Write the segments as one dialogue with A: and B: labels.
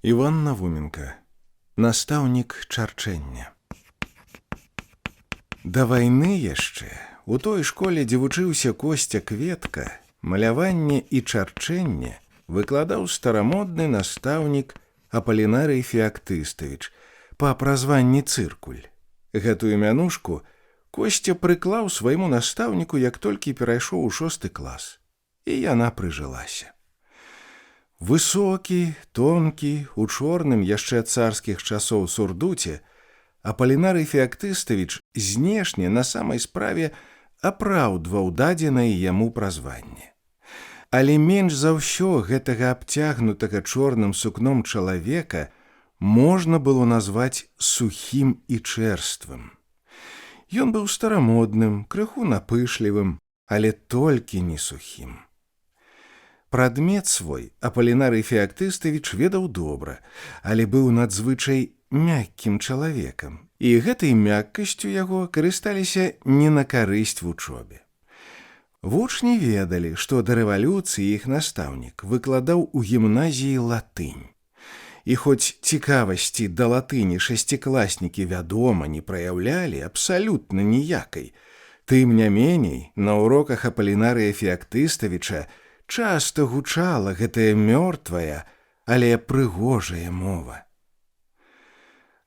A: Іван Навуменко. Настаўнік чарчэння. Да вайны яшчэ у той школе, дзе вучыўся Костя Кветка, маляванне і чарчэнне выкладаў старамодны настаўнік Апалінарый Феактыставіч па празванні Цыркуль. Гэтую мянушку Костя прыклаў свайму настаўніку, як толькі перайшоў у 6 клас, і яна прыжылася. Высокі, тонкі, у чорным яшчэ ад царскіх часоў сурдуце, Апалінарый Феактыставіч знешне на самай справе апраўдваў дадзенае яму празванне. Але менш за ўсё гэтага абцягнутага чорным сукном чалавека можна было назваць сухім і чэрствым. Ён быў старамодным, крыху напышлівым, але толькі не сухім. Прадмет свой Апалінарый Феактыставіч ведаў добра, але быў надзвычай мяккім чалавекам, і гэтай мяккасцю яго карысталіся не на карысць вучобе. Вучні ведалі, што да рэвалюцыі іх настаўнік выкладаў у гімназіі латынь. І хоць цікавасці да латыні шасцікласнікі, вядома, не праяўлялі абсалютна ніякай, тым не меней на уроках Апалінарыя Феактыставіча часта гучала гэтая мёртвая, але прыгожая мова.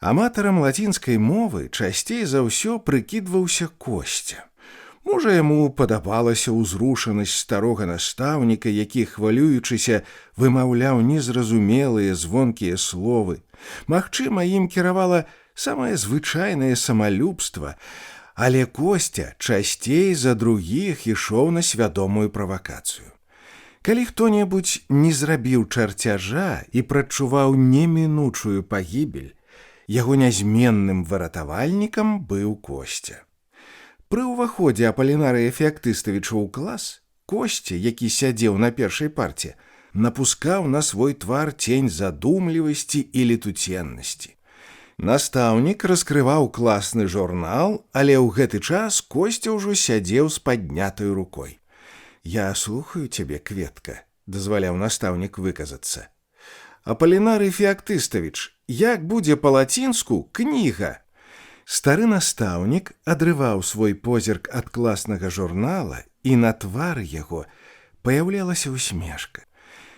A: Аматарам лацінскай мовы часцей за ўсё прыкідваўся Костя. Можа, яму падабалася ўзрушанасць старога настаўніка, які, хвалюючыся, вымаўляў незразумелыя звонкія словы. Магчыма, ім кіравала самае звычайнае самалюбства, але Костя часцей за другіх ішоў на свядомую правакацыю. Калі хто-небудзь не зрабіў чарцяжа і прадчуваў немінучую пагібель, яго нязменным выратавальнікам быў Костя. Пры ўваходзе Апалінарыя Феактыставіча ў клас Костя, які сядзеў на першай парце, напускаў на свой твар цень задумлівасці і летуценнасці. Настаўнік раскрываў класны журнал, але ў гэты час Костя ўжо сядзеў з паднятаю рукой. «Я слухаю цябе, Кветка», – дазваляў настаўнік выказацца. «Апалінарый Феактыставіч, як будзе па-лацінску кніга?» Стары настаўнік адрываў свой позірк ад класнага журнала, і на твары яго паяўлялася ўсмешка.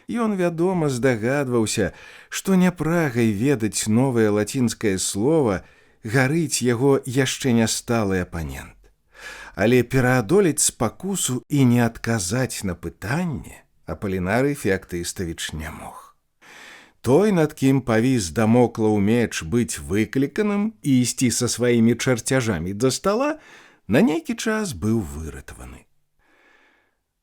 A: Ён, вядома, здагадваўся, што няпрагай ведаць новае лацінскае слова гарыць яго яшчэ не сталы апанент. Але пераадолець спакусу і не адказаць на пытанне Апалінарый Феактыставіч не мог. Той, над кім павіс дамоклаў меч быць выкліканым і ісці са сваімі чарцяжамі да стала, на нейкі час быў выратаваны.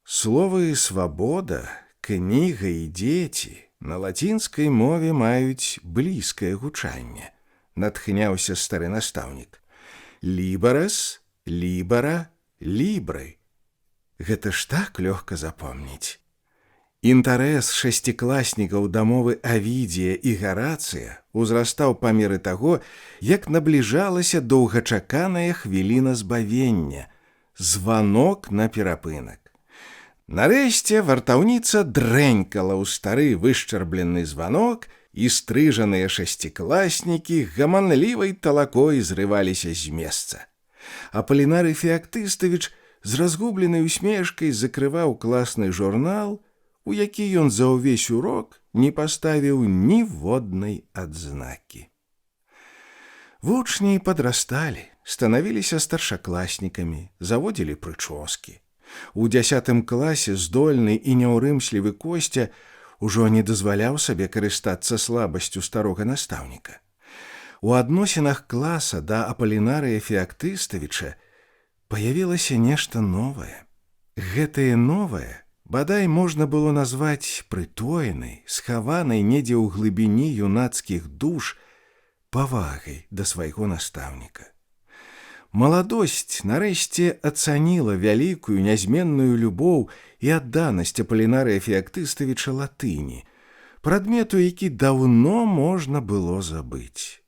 A: Словы «свабода», «кніга» і «дзеці» на лацінскай мове маюць блізкае гучанне, натхняўся стары настаўнік. «Лібарас», «лібара», «лібры». Гэта ж так лёгка запомніць. Інтарэс шасцікласнікаў да мовы Авідзія і Гарацыя узрастаў па меры таго, як набліжалася доўгачаканая хвіліна збавення – званок на перапынак. Нарэшце вартаўніца дрэнькала ў стары вышчарблены званок, і стрыжаныя шасцікласнікі гаманлівай талакой зрываліся з месца. Апалінарый Феактыставіч з разгубленай усмешкай закрываў класны журнал, у які ён за ўвесь урок не паставіў ніводнай адзнакі. Вучні падрасталі, станавіліся старшакласнікамі, заводзілі прычоскі. У 10 класе здольны і няўрымслівы Костя ўжо не дазваляў сабе карыстацца слабасцю старога настаўніка. У адносінах класа да Апалінарыя Феактыставіча паявілася нешта новае. Гэтае новае бадай можна было назваць прытоенай, схаванай недзе ў глыбіні юнацкіх душ павагай да свайго настаўніка. Маладосць нарэшце ацаніла вялікую нязменную любоў і адданасць Апалінарыя Феактыставіча латыні, прадмету, які даўно можна было забыць.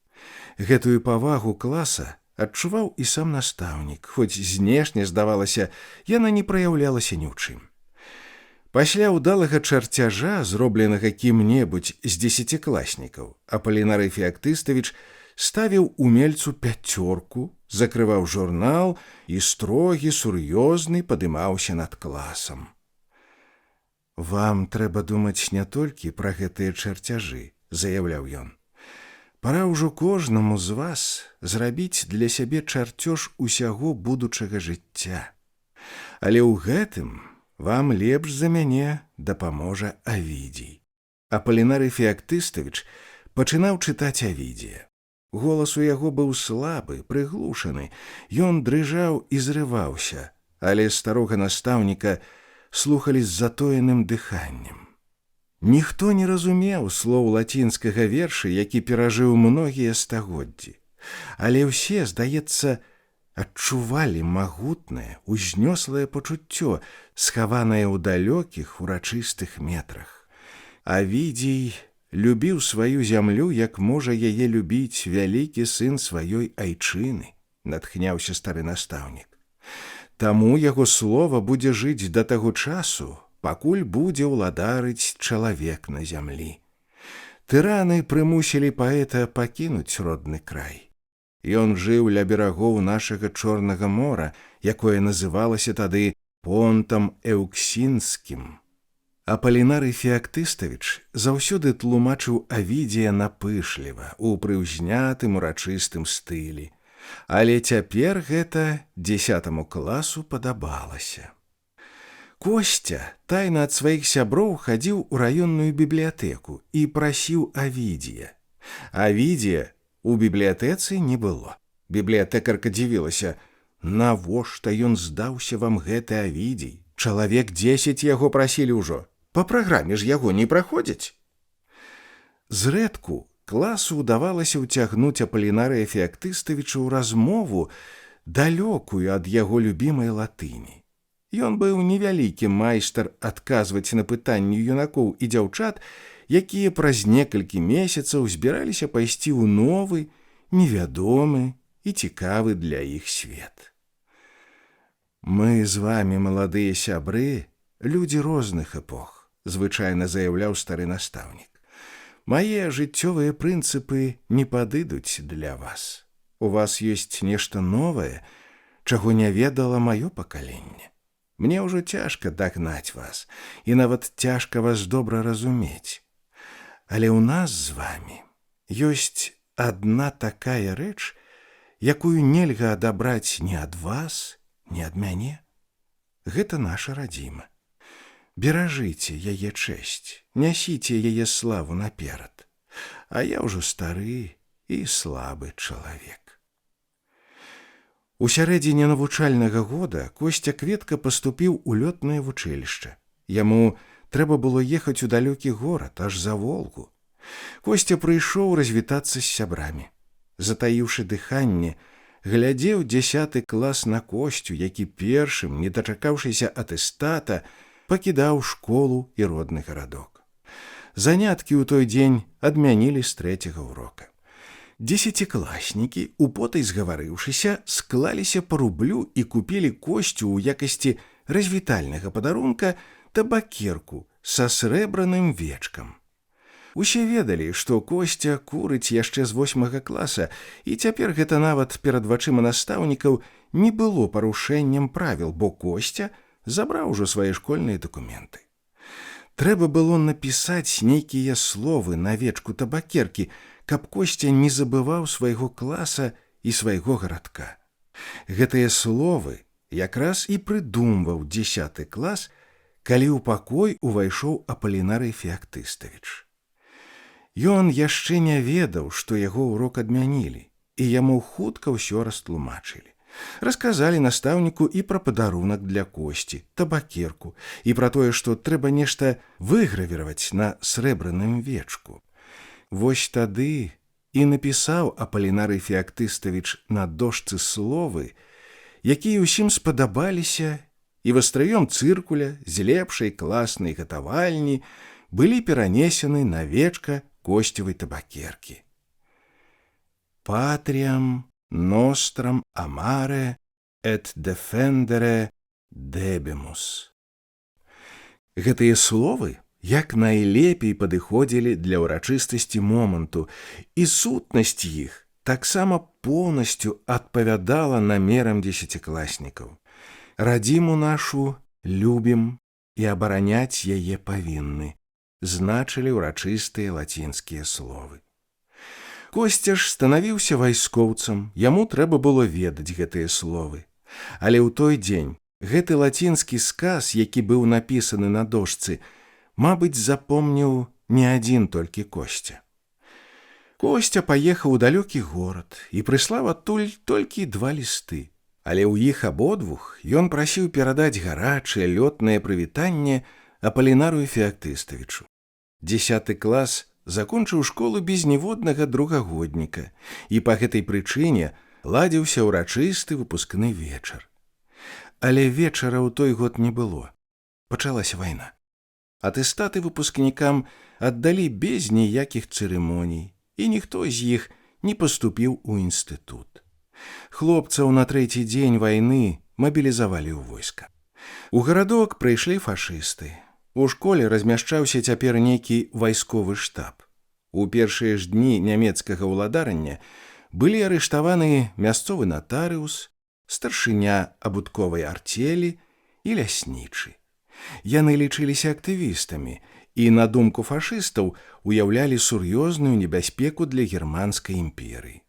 A: Гэтую павагу класа адчуваў і сам настаўнік, хоць знешне, здавалася, яна не праяўлялася ні ў чым. Пасля ўдалага чарцяжа, зробленага кім-небудзь з дзесяцікласнікаў, Апалінарый Феактыставіч ставіў умельцу 5, закрываў журнал і строгі, сур'ёзны падымаўся над класам. «Вам трэба думаць не толькі пра гэтыя чарцяжы», – заяўляў ён. «Пара ўжо кожнаму з вас зрабіць для сябе чарцёж усяго будучага жыцця. Але ў гэтым вам лепш за мяне дапаможа Авідзій». Апалінарый Феактыставіч пачынаў чытаць Авідзія. Голас у яго быў слабы, прыглушаны, ён дрыжаў і зрываўся, але старога настаўніка слухалі з затоеным дыханнем. Ніхто не разумеў слоў лацінскага верша, які перажыў многія стагоддзі, але ўсе, здаецца, адчувалі магутнае, узнёслае пачуццё, схаванае ў далёкіх урачыстых метрах. Авідзій любіў сваю зямлю, як можа яе любіць вялікі сын сваёй айчыны, натхняўся стары настаўнік. Таму яго слова будзе жыць да таго часу, пакуль будзе ўладарыць чалавек на зямлі. Тыраны прымусілі паэта пакінуць родны край. Ён жыў ля берагоў нашага Чорнага мора, якое называлася тады понтам Эўксінскім. Апалінарый Феактыставіч заўсёды тлумачыў Авідзія напышліва, у прыўзнятым урачыстым стылі. Але цяпер гэта 10 класу падабалася. Косця тайна ад сваіх сяброў хадзіў у раённую бібліятэку і прасіў Авідзія. Авідзія у бібліятэцы не было. Бібліятэкарка дзівілася: «Навошта ён здаўся вам гэты Авідзій? Чалавек 10 яго прасілі ўжо. Па праграме ж яго не праходзяць». Зрэдку класу ўдавалася ўцягнуць Апалінарыя Феактыставіча ў размову, далёкую ад яго любімай латыні. Ён быў невялікі майстар адказваць на пытанні юнакоў і дзяўчат, якія праз некалькі месяцаў збіраліся пайсці ў новы, невядомы і цікавы для іх свет. «Мы з вамі, маладыя сябры, людзі розных эпох», – звычайна заяўляў стары настаўнік. «Мае жыццёвыя прынцыпы не падыдуць для вас. У вас ёсць нешта новае, чаго не ведала маё пакаленне. Мне ўжо цяжка дагнаць вас, і нават цяжка вас добра разумець. Але ў нас з вамі ёсць адна такая рэч, якую нельга адабраць ні ад вас, ні ад мяне. Гэта наша радзіма. Беражыце яе чэсць, нясіце яе славу наперад. А я ўжо стары і слабы чалавек». У сярэдзіне навучальнага года Косця Кветка паступіў у лётнае вучылішча. Яму трэба было ехаць у далёкі горад, аж за Волгу. Косця прыйшоў развітацца з сябрамі. Затаіўшы дыханне, глядзеў 10 клас на Косцю, які першым, не дачакаўшыся атэстата, пакідаў школу і родны гарадок. Заняткі ў той дзень адмянілі з 3-го урока. Дзесяцікласнікі, употай згаварыўшыся, склаліся па рублю і купілі Косцю ў якасці развітальнага падарунка табакерку са срэбраным вечкам. Усе ведалі, што Косця курыць яшчэ з 8 класа, і цяпер гэта нават перад вачыма настаўнікаў не было парушэннем правіл, бо Косця забраў ужо свае школьныя дакументы. Трэба было напісаць нейкія словы на вечку табакеркі, каб Косця не забываў свайго класа і свайго гарадка. Гэтыя словы якраз і прыдумваў 10 клас, калі ў пакой увайшоў Апалінарый Феактыставіч. Ён яшчэ не ведаў, што яго ўрок адмянілі, і яму хутка ўсё растлумачылі. Расказалі настаўніку і пра падарунак для Косці, табакерку, і пра тое, што трэба нешта выгравіраваць на срэбраным вечку. Вось тады і напісаў Апалінарый Феактыставіч на дошцы словы, якія ўсім спадабаліся, і вастрыём цыркуля з лепшай класнай гатавальні былі перанесены на вечка Косцевай табакеркі. «Патріам nostram amare et defendere debemus». Гэтыя словы як найлепей падыходзілі для ўрачыстасці моманту, і сутнасць іх таксама поўнасцю адпавядала намерам дзесяцікласнікаў. «Радзіму нашу любім і абараняць яе павінны», значылі ўрачыстыя лацінскія словы. Косця ж станавіўся вайскоўцам, яму трэба было ведаць гэтыя словы. Але ў той дзень гэты лацінскі сказ, які быў напісаны на дошцы, мабыць, запомніў не адзін толькі Косця. Косця паехаў у далёкі горад і прыслаў адтуль толькі 2 лісты. Але ў іх абодвух ён прасіў перадаць гарачае лётнае прывітанне Апалінару Феактыставічу. 10 клас закончыў школу без ніводнага другагодніка, і па гэтай прычыне ладзіўся ўрачысты выпускны вечар. Але вечара ў той год не было. Пачалася вайна. Атэстаты выпускнікам аддалі без ніякіх цырымоній, і ніхто з іх не паступіў у інстытут. Хлопцаў на 3-й дзень вайны мабілізавалі ў войска. У гарадок прыйшлі фашысты. У школе размяшчаўся цяпер нейкі вайсковы штаб. У першыя ж дні нямецкага ўладарання былі арыштаваны мясцовы натарыус, старшыня абутковай арцелі і ляснічы. Яны лічыліся актывістамі і, на думку фашыстаў, уяўлялі сур'ёзную небяспеку для германскай імперыі.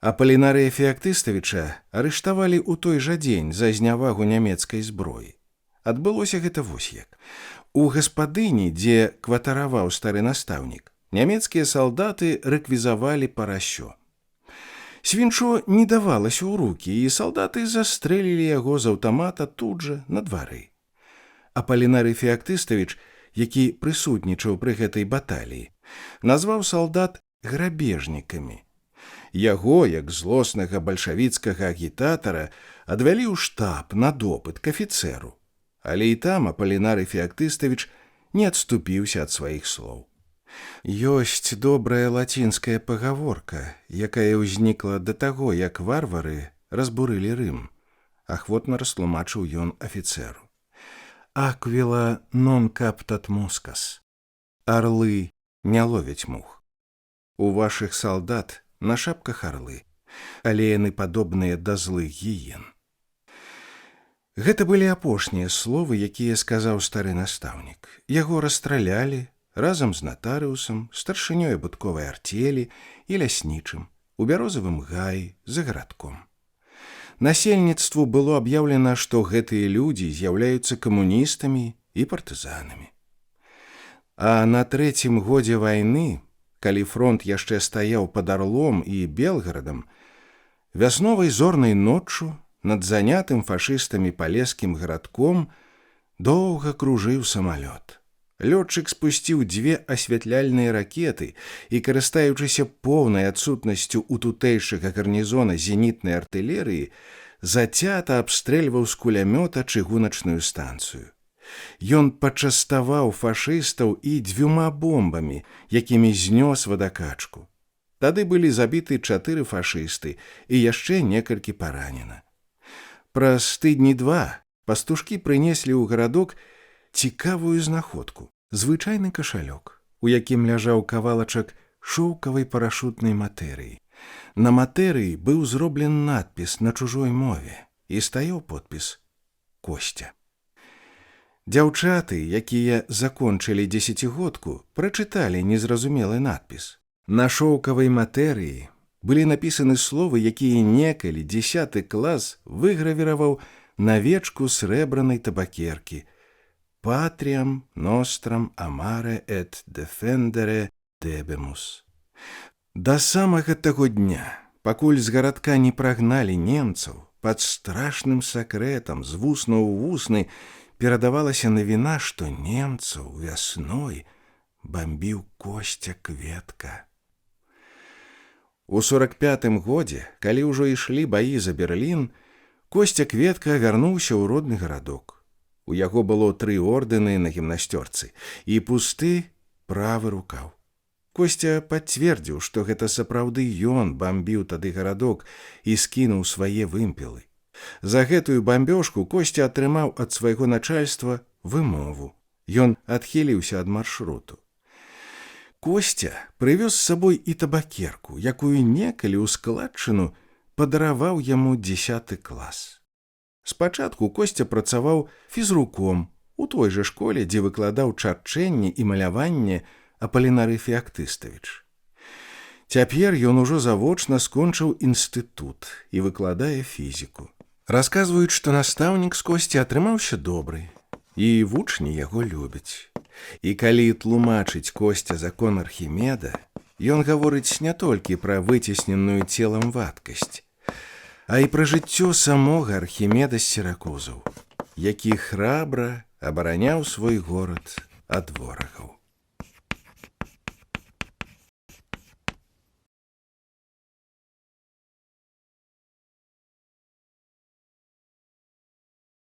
A: Апалінарыя Феактыставіча арыштавалі ў той жа дзень за знявагу нямецкай зброі. Адбылося гэта вось як. У гаспадыні, дзе кватараваў стары настаўнік, нямецкія салдаты рэквізавалі парасё. Свінчо не давалася ў рукі, і салдаты застрэлілі яго з аўтамата тут жа на двары. Апалінарый Феактыставіч, які прысутнічаў пры гэтай баталіі, назваў салдат грабежнікамі. Яго, як злоснага бальшавіцкага агітатара, адвялі ў штаб на допыт к афіцэру. Але і там Апалінарый Феактыставіч не адступіўся ад сваіх слоў. Ёсць добрая лацінская пагаворка, якая ўзнікла да таго, як варвары разбурылі Рым, ахвотна растлумачыў ён афіцэру. «Аквіла нон каптат мускас» – «Арлы не ловяць мух». У вашых салдат на шапках арлы, але яны падобныя да злых гіен. Гэта былі апошнія словы, якія сказаў стары настаўнік. Яго расстралялі разам з натарыусам, старшынёй абутковай арцелі і ляснічым у бярозавым гаі за гарадком. Насельніцтву было аб'яўлена, што гэтыя людзі з'яўляюцца камуністамі і партызанамі. А на 3-м годзе вайны, калі фронт яшчэ стаяў пад Арлом і Белгарадам, вясновай зорнай ноччу над занятым фашыстамі палескім гарадком доўга кружыў самалёт. Лётчык спусціў 2 асвятляльныя ракеты і, карыстаючыся поўнай адсутнасцю ў тутэйшага гарнізона зенітнай артылерыі, зацята абстрэльваў з кулямёта чыгуначную станцыю. Ён пачаставаў фашыстаў і 2 бомбамі, якімі знёс вадакачку. Тады былі забіты 4 фашысты і яшчэ некалькі паранена. Праз тыдні 2 пастушкі прынеслі ў гарадок цікавую знаходку – звычайны кашалёк, у якім ляжаў кавалачак шоўкавай парашутнай матэрыі. На матэрыі быў зроблены надпіс на чужой мове і стаяў подпіс «Косця». Дзяўчаты, якія закончылі 10-годку, прачыталі незразумелы надпіс. На шоўкавай матэрыі былі напісаны словы, якія некалі 10 клас выгравіраваў на вечку срэбранай табакеркі «Patriam nostram amare et defendere debemus». Да самага таго дня, пакуль з гарадка не прагналі немцаў, пад страшным сакрэтам з вусна ў вусны перадавалася навіна, што немцаў вясной бамбіў Косця Кветка. У 45-м годзе, калі ўжо ішлі баі за Берлін, Косця Кветка вярнуўся ў родны гарадок. У яго было 3 ордэны на гімнасцёрцы і пусты правы рукаў. Косця пацвердзіў, што гэта сапраўды ён бамбіў тады гарадок і скінуў свае вымпелы. За гэтую бамбёжку Косця атрымаў ад свайго начальства вымову Ён адхіліўся ад маршруту. Костя прывёз з сабой і табакерку, якую некалі ў складчыну падараваў яму 10 клас. Спачатку Костя працаваў фізруком у той жа школе, дзе выкладаў чарчэнне і маляванне Апалінарый Феактыставіч. Цяпер ён ужо завочна скончыў інстытут і выкладае фізіку. Расказваюць, што настаўнік з Косці атрымаўся добры, і вучні яго любяць. І калі тлумачыць Костя закон Архімеда, ён гаворыць не толькі пра выцесненую целам вадкасць, а і пра жыццё самога Архімеда з Сіракузаў, які храбра абараняў свой горад ад ворагаў.